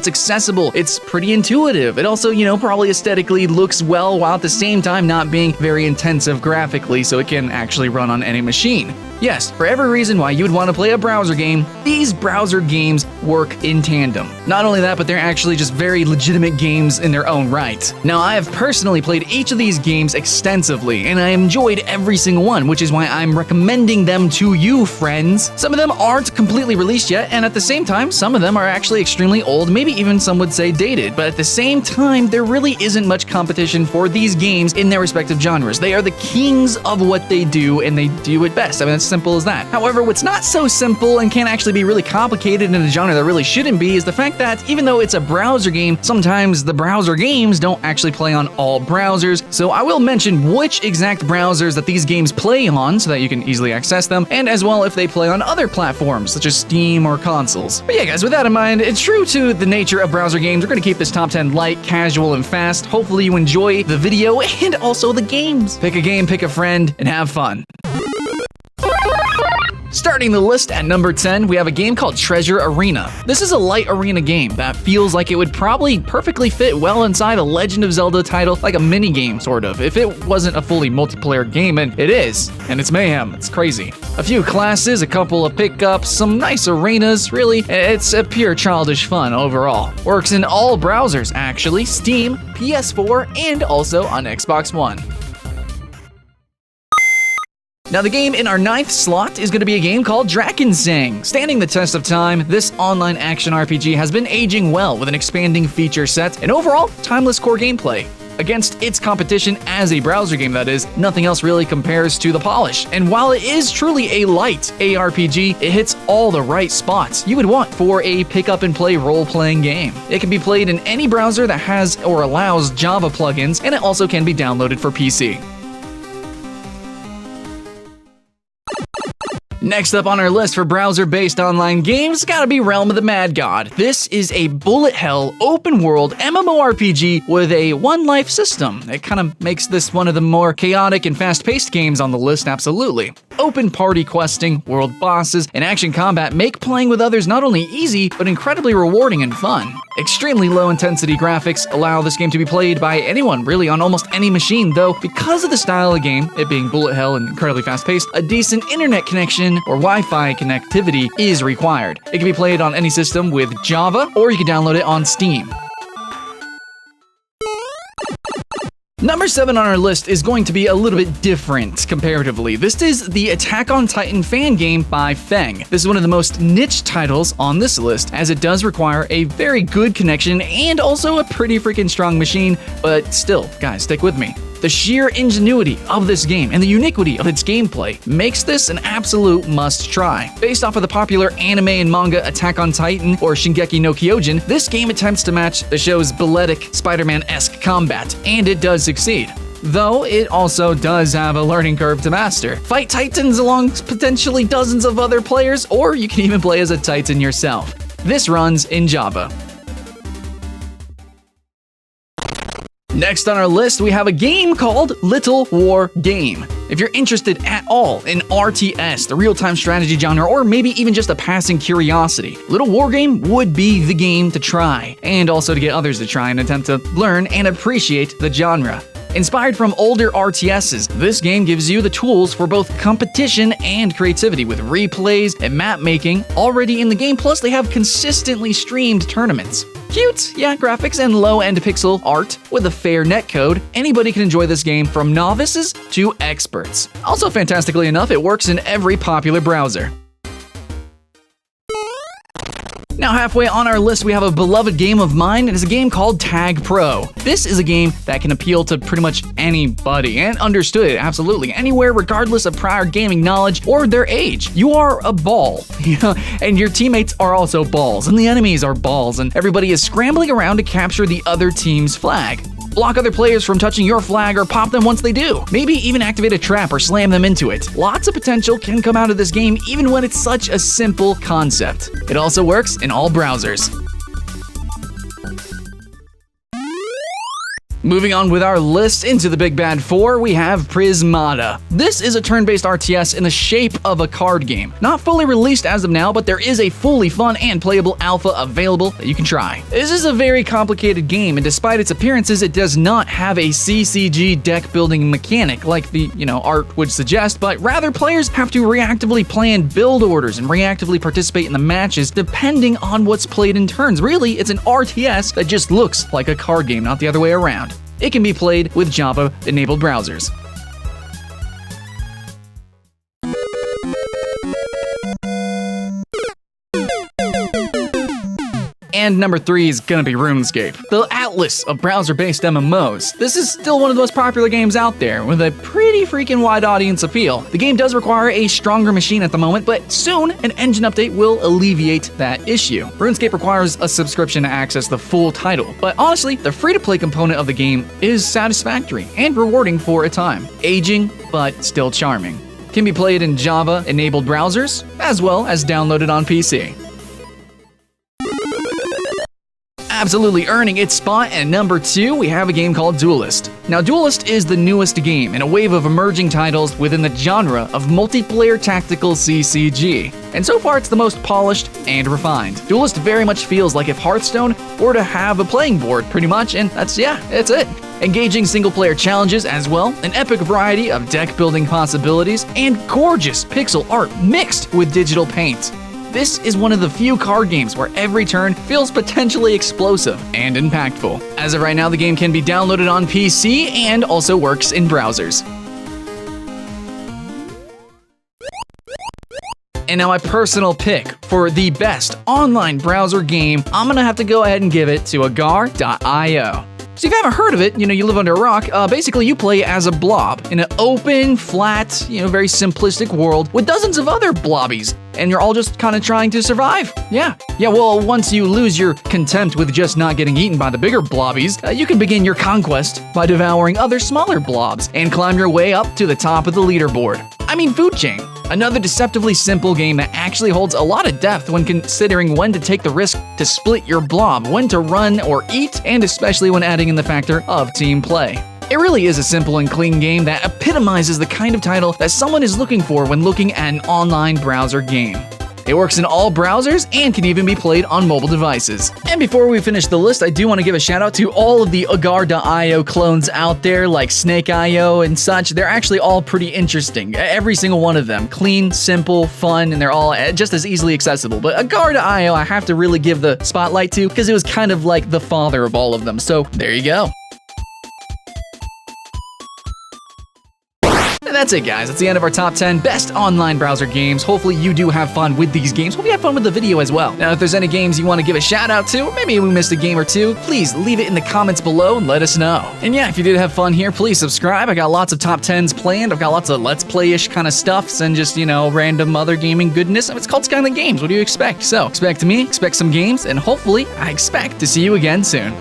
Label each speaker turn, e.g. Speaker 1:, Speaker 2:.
Speaker 1: It's accessible, it's pretty intuitive. It also, probably aesthetically looks well while at the same time not being very intensive graphically, so it can actually run on any machine. Yes, for every reason why you would want to play a browser game, these browser games work in tandem. Not only that, but they're actually just very legitimate games in their own right. Now, I have personally played each of these games extensively, and I enjoyed every single one, which is why I'm recommending them to you, friends. Some of them aren't completely released yet, and at the same time, some of them are actually extremely old, maybe even some would say dated, but at the same time, there really isn't much competition for these games in their respective genres. They are the kings of what they do, and they do it best. I mean, it's simple as that. However, what's not so simple and can actually be really complicated in a genre that really shouldn't be is the fact that even though it's a browser game, sometimes the browser games don't actually play on all browsers. So I will mention which exact browsers that these games play on so that you can easily access them, and as well if they play on other platforms such as Steam or consoles. But yeah, guys, with that in mind, it's true to the nature of browser games. We're going to keep this top 10 light, casual, and fast. Hopefully you enjoy the video and also the games. Pick a game, pick a friend, and have fun. Starting the list at number 10, we have a game called Treasure Arena. This is a light arena game that feels like it would probably perfectly fit well inside a Legend of Zelda title, like a mini game sort of, if it wasn't a fully multiplayer game, and it is, and it's mayhem, it's crazy. A few classes, a couple of pickups, some nice arenas, really, it's a pure childish fun overall. Works in all browsers actually, Steam, PS4, and also on Xbox One. Now, the game in our 9th slot is going to be a game called Drakensang. Standing the test of time, this online action RPG has been aging well with an expanding feature set and overall timeless core gameplay. Against its competition as a browser game, that is, nothing else really compares to the polish. And while it is truly a light ARPG, it hits all the right spots you would want for a pick-up-and-play role-playing game. It can be played in any browser that has or allows Java plugins, and it also can be downloaded for PC. Next up on our list for browser-based online games, gotta be Realm of the Mad God. This is a bullet hell, open-world MMORPG with a one-life system. It kind of makes this one of the more chaotic and fast-paced games on the list, absolutely. Open party questing, world bosses, and action combat make playing with others not only easy, but incredibly rewarding and fun. Extremely low-intensity graphics allow this game to be played by anyone, really, on almost any machine, though because of the style of the game, it being bullet hell and incredibly fast-paced, a decent internet connection or Wi-Fi connectivity is required. It can be played on any system with Java, or you can download it on Steam. Number 7 on our list is going to be a little bit different comparatively. This is the Attack on Titan fan game by Feng. This is one of the most niche titles on this list, as it does require a very good connection and also a pretty freaking strong machine, but still, guys, stick with me. The sheer ingenuity of this game and the uniquity of its gameplay makes this an absolute must-try. Based off of the popular anime and manga Attack on Titan or Shingeki no Kyojin, this game attempts to match the show's balletic, Spider-Man-esque combat, and it does succeed. Though it also does have a learning curve to master. Fight Titans along potentially dozens of other players, or you can even play as a Titan yourself. This runs in Java. Next on our list, we have a game called Little War Game. If you're interested at all in RTS, the real-time strategy genre, or maybe even just a passing curiosity, Little War Game would be the game to try, and also to get others to try and attempt to learn and appreciate the genre. Inspired from older RTSs, this game gives you the tools for both competition and creativity with replays and map making already in the game, plus they have consistently streamed tournaments. Cute, yeah, graphics and low-end pixel art with a fair netcode, anybody can enjoy this game from novices to experts. Also, fantastically enough, it works in every popular browser. Now, halfway on our list, we have a beloved game of mine. It is a game called Tag Pro. This is a game that can appeal to pretty much anybody, and understood absolutely anywhere, regardless of prior gaming knowledge or their age. You are a ball, and your teammates are also balls, and the enemies are balls, and everybody is scrambling around to capture the other team's flag. Block other players from touching your flag or pop them once they do. Maybe even activate a trap or slam them into it. Lots of potential can come out of this game even when it's such a simple concept. It also works in all browsers. Moving on with our list into the Big Bad 4, we have Prismata. This is a turn-based RTS in the shape of a card game. Not fully released as of now, but there is a fully fun and playable alpha available that you can try. This is a very complicated game, and despite its appearances, it does not have a CCG deck building mechanic like the, art would suggest, but rather players have to reactively plan build orders and reactively participate in the matches depending on what's played in turns. Really, it's an RTS that just looks like a card game, not the other way around. It can be played with Java-enabled browsers. And number 3 is gonna be RuneScape, the atlas of browser-based MMOs. This is still one of the most popular games out there, with a pretty freaking wide audience appeal. The game does require a stronger machine at the moment, but soon an engine update will alleviate that issue. RuneScape requires a subscription to access the full title, but honestly, the free-to-play component of the game is satisfactory and rewarding for a time. Aging, but still charming. Can be played in Java-enabled browsers, as well as downloaded on PC. Absolutely earning its spot at number 2, we have a game called Duelist. Now, Duelist is the newest game in a wave of emerging titles within the genre of multiplayer tactical CCG. And so far, it's the most polished and refined. Duelist very much feels like if Hearthstone were to have a playing board, pretty much, and that's it. Engaging single-player challenges as well, an epic variety of deck-building possibilities, and gorgeous pixel art mixed with digital paint. This is one of the few card games where every turn feels potentially explosive and impactful. As of right now, the game can be downloaded on PC and also works in browsers. And now my personal pick for the best online browser game, I'm gonna have to go ahead and give it to Agar.io. So if you haven't heard of it, you live under a rock, basically you play as a blob in an open, flat, very simplistic world with dozens of other blobbies, and you're all just kind of trying to survive. Yeah, well, once you lose your contempt with just not getting eaten by the bigger blobbies, you can begin your conquest by devouring other smaller blobs and climb your way up to the top of the leaderboard. Food Chain. Another deceptively simple game that actually holds a lot of depth when considering when to take the risk to split your blob, when to run or eat, and especially when adding in the factor of team play. It really is a simple and clean game that epitomizes the kind of title that someone is looking for when looking at an online browser game. It works in all browsers and can even be played on mobile devices. And before we finish the list, I do want to give a shout out to all of the Agar.io clones out there, like Snake.io and such. They're actually all pretty interesting. Every single one of them. Clean, simple, fun, and they're all just as easily accessible. But Agar.io, I have to really give the spotlight to because it was kind of like the father of all of them. So there you go. And that's it, guys. That's the end of our top 10 best online browser games. Hopefully you do have fun with these games. Hope you had fun with the video as well. Now, if there's any games you want to give a shout out to, or maybe we missed a game or two, please leave it in the comments below and let us know. And yeah, if you did have fun here, please subscribe. I got lots of top 10s planned. I've got lots of Let's Play-ish kind of stuffs and just, random other gaming goodness. It's called Skyline Games. What do you expect? So, expect me, expect some games, and hopefully I expect to see you again soon.